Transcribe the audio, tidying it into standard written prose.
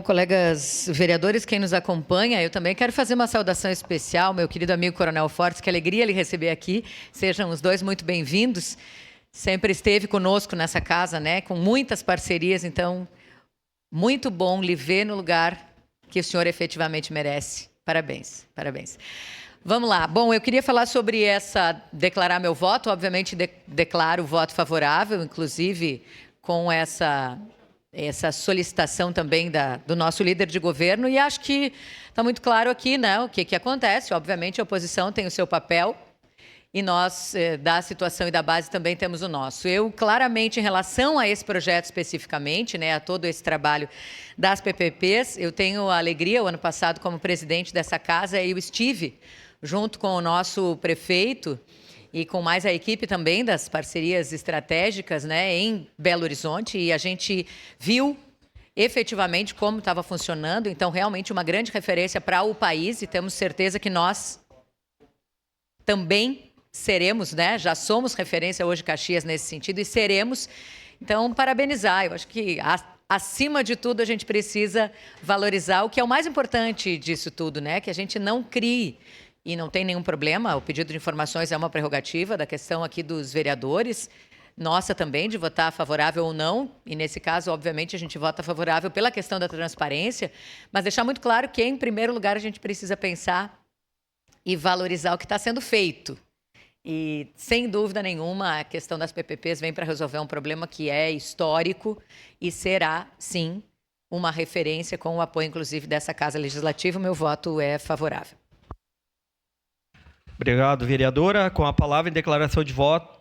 Colegas vereadores, quem nos acompanha, eu também quero fazer uma saudação especial, meu querido amigo Coronel Fortes, que alegria lhe receber aqui. Sejam os dois muito bem-vindos. Sempre esteve conosco nessa casa, né, com muitas parcerias, então, muito bom lhe ver no lugar que o senhor efetivamente merece. Parabéns, parabéns. Vamos lá. Bom, eu queria falar sobre declarar meu voto. Obviamente, declaro o voto favorável, inclusive com essa solicitação também do nosso líder de governo, e acho que está muito claro aqui, né, o que acontece. Obviamente, a oposição tem o seu papel e nós, da situação e da base, também temos o nosso. Eu, claramente, em relação a esse projeto especificamente, né, a todo esse trabalho das PPPs, eu tenho a alegria, o ano passado, como presidente dessa casa, eu estive junto com o nosso prefeito e com mais a equipe também das parcerias estratégicas, né, em Belo Horizonte, e a gente viu efetivamente como estava funcionando. Então, realmente uma grande referência para o país, e temos certeza que nós também seremos, né, já somos referência hoje Caxias nesse sentido e seremos. Então, parabenizar. Eu acho que acima de tudo a gente precisa valorizar o que é o mais importante disso tudo, né, que a gente não crie. E não tem nenhum problema, o pedido de informações é uma prerrogativa da questão aqui dos vereadores, nossa também, de votar favorável ou não, e nesse caso, obviamente, a gente vota favorável pela questão da transparência, mas deixar muito claro que, em primeiro lugar, a gente precisa pensar e valorizar o que está sendo feito. E, sem dúvida nenhuma, a questão das PPPs vem para resolver um problema que é histórico e será, sim, uma referência com o apoio, inclusive, dessa Casa Legislativa. O meu voto é favorável. Obrigado, vereadora. Com a palavra em declaração de voto,